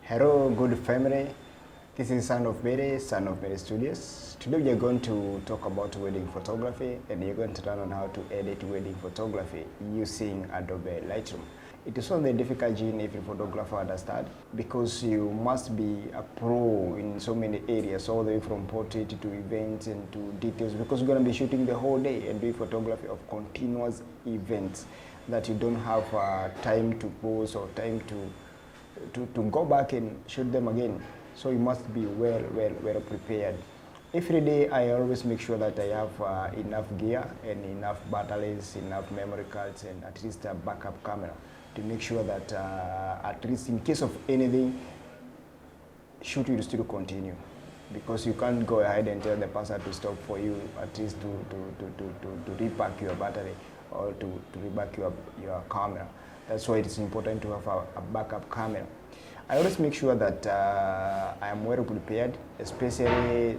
Hello, good family. This is Son of Mary Studios. Today we are going to talk about wedding photography, and you're going to learn on how to edit wedding photography using Adobe Lightroom. It is one of the difficult gene every photographer understands because you must be a pro in so many areas, all the way from portrait to events and to details, because you're going to be shooting the whole day and doing photography of continuous events that you don't have time to pause or time to go back and shoot them again. So you must be well prepared. Every day I always make sure that I have enough gear and enough batteries, enough memory cards, and at least a backup camera to make sure that at least in case of anything, shoot will still continue. Because you can't go ahead and tell the person to stop for you, at least to repack your battery or to repack your camera. That's why it's important to have a backup camera. I always make sure that I am well prepared, especially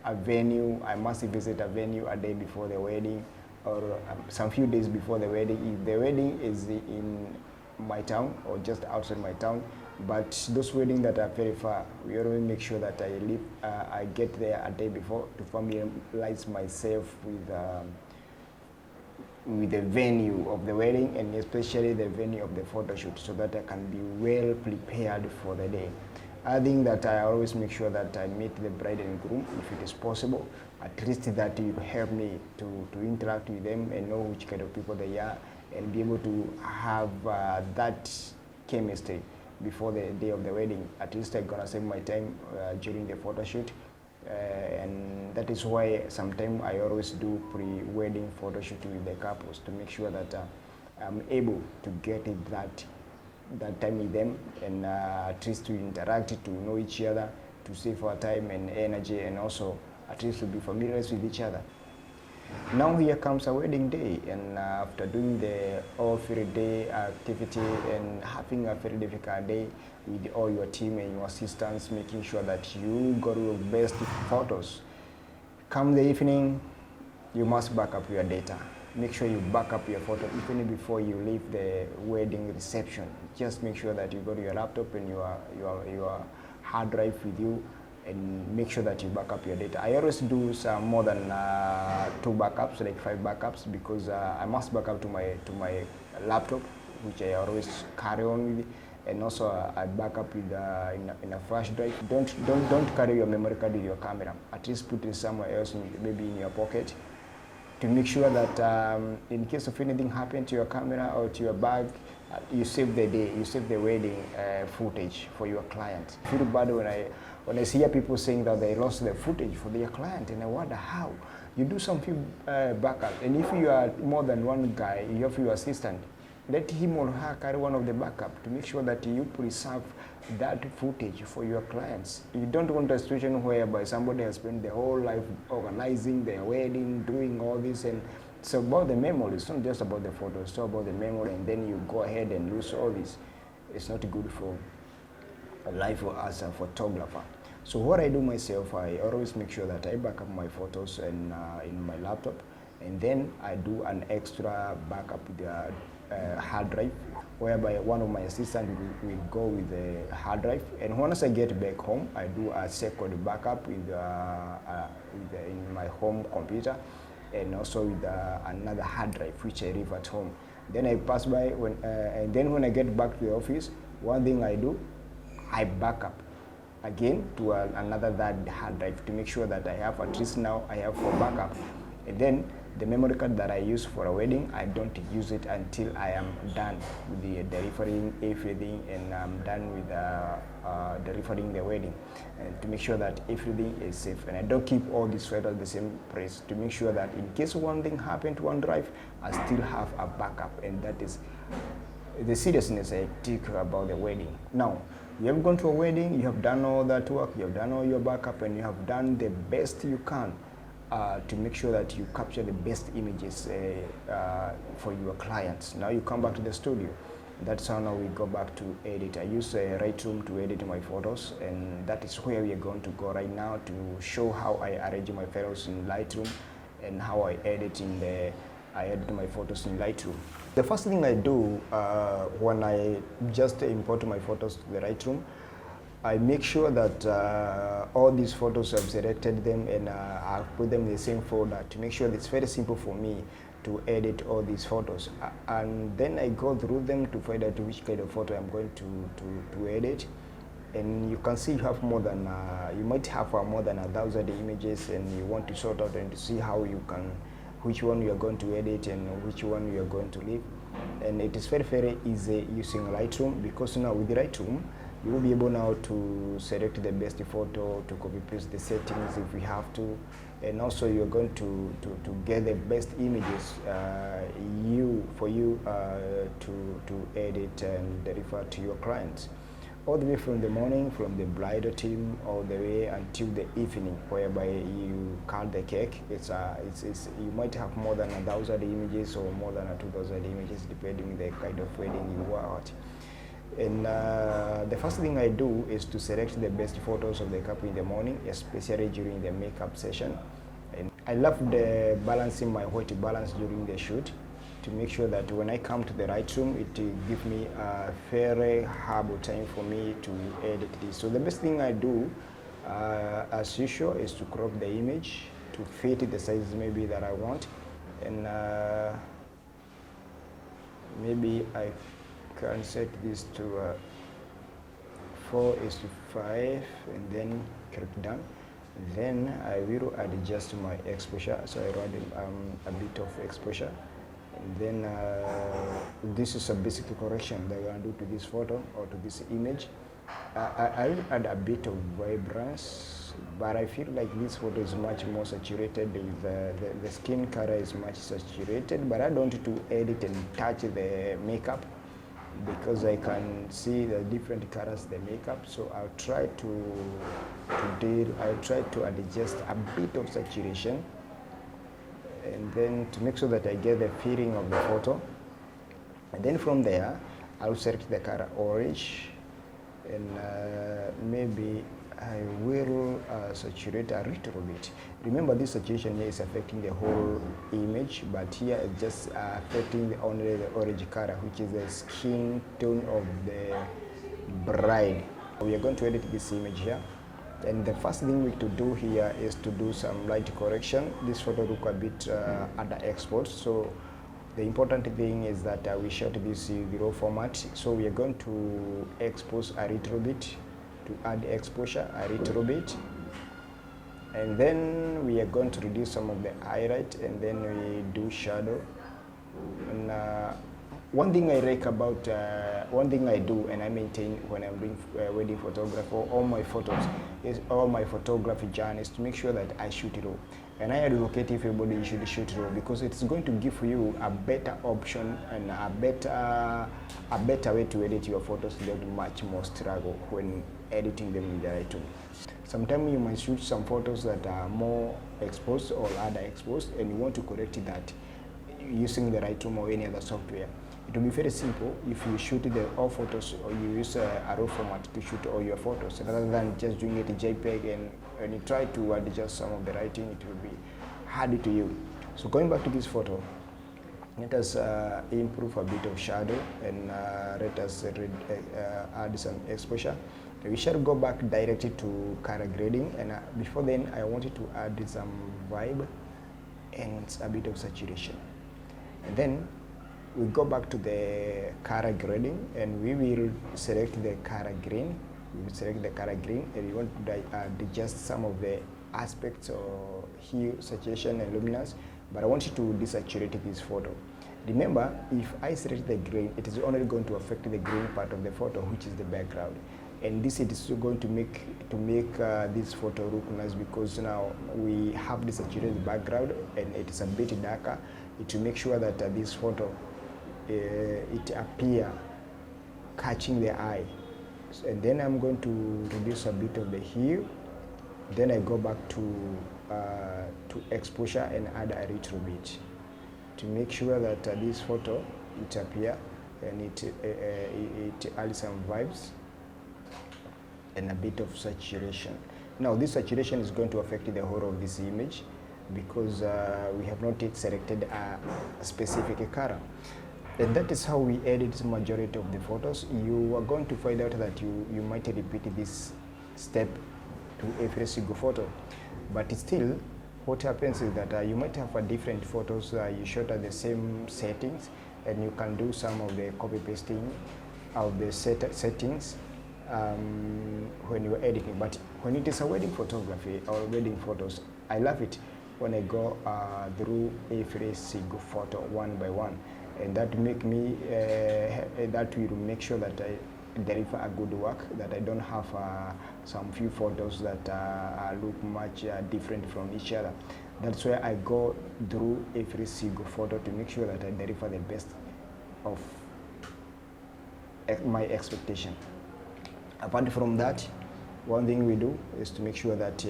a venue. I must visit a venue a day before the wedding or some few days before the wedding. If the wedding is in my town or just outside my town, but those weddings that are very far, we always make sure that I get there a day before to familiarize myself with the venue of the wedding, and especially the venue of the photo shoot, so that I can be well prepared for the day. I think that I always make sure that I meet the bride and groom if it is possible. At least that will help me to interact with them and know which kind of people they are, and be able to have that chemistry before the day of the wedding. At least I'm gonna save my time during the photo shoot. And that is why sometimes I always do pre-wedding photo shoot with the couples to make sure that I'm able to get that time with them, and at least to interact, to know each other, to save our time and energy, and also at least to be familiar with each other. Now here comes a wedding day, and after doing the all 3-day activity and having a very difficult day with all your team and your assistants, making sure that you got your best photos. Come the evening, you must back up your data. Make sure you back up your photo even before you leave the wedding reception. Just make sure that you got your laptop and your hard drive with you, and make sure that you back up your data. I always do some more than 2 backups, like 5 backups, because I must back up to my laptop, which I always carry on with, and also I back up with in a flash drive. Don't carry your memory card with your camera. At least put it somewhere else, maybe in your pocket, to make sure that in case of anything happen to your camera or to your bag, you save the day, you save the wedding footage for your client. I feel bad when I see people saying that they lost the footage for their client, and I wonder how. You do some few backup, and if you are more than one guy, you have your assistant, let him or her carry one of the backup to make sure that you preserve that footage for your clients. You don't want a situation whereby somebody has spent their whole life organizing their wedding, doing all this, and it's about the memory. It's not just about the photos, it's about the memory, and then you go ahead and lose all this. It's not good for life as a photographer. So what I do myself, I always make sure that I back up my photos in my laptop, and then I do an extra backup with the hard drive, whereby one of my assistants will go with the hard drive, and once I get back home, I do a second backup in my home computer, and also with another hard drive which I leave at home. Then I pass by and then when I get back to the office, one thing I do, I back up again to another hard drive to make sure that I have, at least now I have 4 backup. And then the memory card that I use for a wedding, I don't use it until I am done with the delivering everything, and I'm done with delivering the wedding, and to make sure that everything is safe. And I don't keep all these files at the same place, to make sure that in case one thing happened to one drive, I still have a backup. And that is the seriousness I take about the wedding. Now, you have gone to a wedding, you have done all that work, you have done all your backup, and you have done the best you can to make sure that you capture the best images for your clients. Now you come back to the studio. That's how now we go back to edit. I use Lightroom to edit my photos, and that is where we are going to go right now to show how I arrange my photos in Lightroom and how I edit my photos in Lightroom. The first thing I do when I just import my photos to the Lightroom, I make sure that all these photos I've selected them and I'll put them in the same folder to make sure that it's very simple for me to edit all these photos. And then I go through them to find out which kind of photo I'm going to edit. And you can see you have more than, you might have more than 1,000 images, and you want to sort out and to see how you can, which one you are going to edit and which one you are going to leave. And it is very, very easy using Lightroom, because now with Lightroom, you will be able now to select the best photo, to copy paste the settings if we have to, and also you're going to get the best images for you to edit and deliver to your clients. All the way from the morning, from the bridal team, all the way until the evening, whereby you cut the cake. You might have more than 1,000 images or more than 2,000 images, depending on the kind of wedding you are at. And the first thing I do is to select the best photos of the couple in the morning, especially during the makeup session. And I love the balancing my white balance during the shoot to make sure that when I come to the Lightroom, it gives me a very horrible time for me to edit this. So the best thing I do, as usual, is to crop the image to fit the size maybe that I want. And maybe I can set this to 4:5 and then click done. Then I will adjust my exposure, so I add a bit of exposure. And then this is a basic correction that I'm going to do to this photo or to this image. I will add a bit of vibrance, but I feel like this photo is much more saturated with the skin color is much saturated, but I don't want to edit and touch the makeup, because I can see the different colors the makeup. So I'll try to adjust a bit of saturation, and then to make sure that I get the feeling of the photo. And then from there, I'll select the color orange, and maybe I will saturate a little bit. Remember, this saturation here is affecting the whole image, but here it's just affecting only the orange color, which is the skin tone of the bride. We are going to edit this image here. And the first thing we to do here is to do some light correction. This photo look a bit underexposed, so the important thing is that we shot this in the raw format. So we are going to expose a little bit, to add exposure a little bit, and then we are going to reduce some of the highlight, and then we do shadow. And one thing I like about, one thing I do and I maintain when I'm doing wedding photography or all my photos, is all my photography journey is to make sure that I shoot raw. And I advocate everybody should shoot raw, because it's going to give you a better option and a better way to edit your photos without much more struggle when editing them in the Lightroom. Sometimes you might shoot some photos that are more exposed or underexposed, and you want to correct that using the Lightroom or any other software. It will be very simple if you shoot all photos, or you use a raw format to shoot all your photos, rather than just doing it in JPEG and when you try to adjust some of the writing, it will be hard to you. So going back to this photo, let us improve a bit of shadow, and let us add some exposure. We shall go back directly to color grading, and before then I wanted to add some vibe and a bit of saturation. And then we go back to the color grading, and we will select the color green. We will select the color green, and we want to adjust some of the aspects or hue, saturation, and luminance, but I want you to desaturate this photo. Remember, if I select the green, it is only going to affect the green part of the photo, which is the background. And this it is going to make this photo look nice, because now we have the saturated background and it is a bit darker. It will make sure that this photo it appear catching the eye. And then I'm going to reduce a bit of the hue. Then I go back to exposure and add a little bit to make sure that this photo it appear and it adds some vibes and a bit of saturation. Now this saturation is going to affect the whole of this image, because we have not yet selected a specific color. And that is how we edit the majority of the photos. You are going to find out that you might repeat this step to every single photo. But still, what happens is that you might have different photos you shot at the same settings, and you can do some of the copy pasting of the settings when you're editing. But when it is a wedding photography or wedding photos, I love it when I go through every single photo one by one, and that will make sure that I deliver a good work, that I don't have some few photos that look much different from each other. That's why I go through every single photo to make sure that I deliver the best of my expectation. Apart from that, one thing we do is to make sure that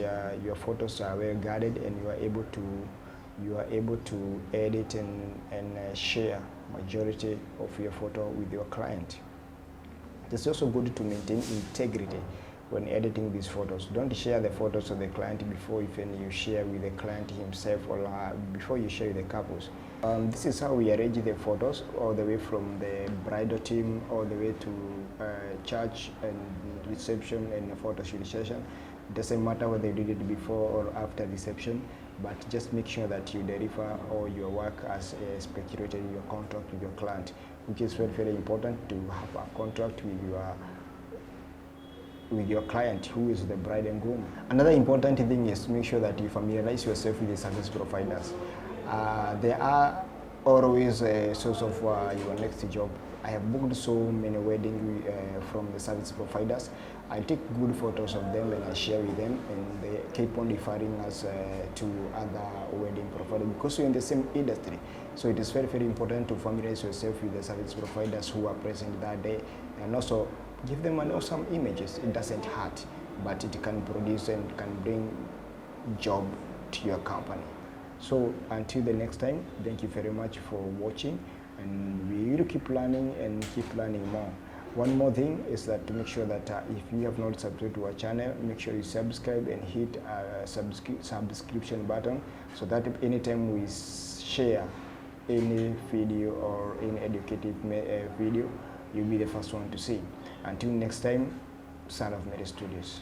your photos are well guarded, and you are able to edit and share majority of your photo with your client. It's also good to maintain integrity when editing these photos. Don't share the photos of the client before even you share with the client himself, or before you share with the couples. This is how we arrange the photos, all the way from the bridal team all the way to church and reception and the photo shoot session. It doesn't matter whether you did it before or after reception, but just make sure that you deliver all your work as speculated in your contract with your client, which is very, very important to have a contract with your client, who is the bride and groom. Another important thing is to make sure that you familiarize yourself with the service providers. They are always a source of your next job. I have booked so many weddings from the service providers. I take good photos of them and I share with them, and they keep on referring us to other wedding providers because we're in the same industry. So it is very, very important to familiarize yourself with the service providers who are present that day, and also give them an awesome images. It doesn't hurt, but it can produce and can bring job to your company. So until the next time, thank you very much for watching, and we will keep learning and keep learning more. One more thing is that to make sure that if you have not subscribed to our channel, make sure you subscribe and hit a subscription button, so that anytime we share any video or any educative video, you'll be the first one to see. Until next time, Son of Mary Studios.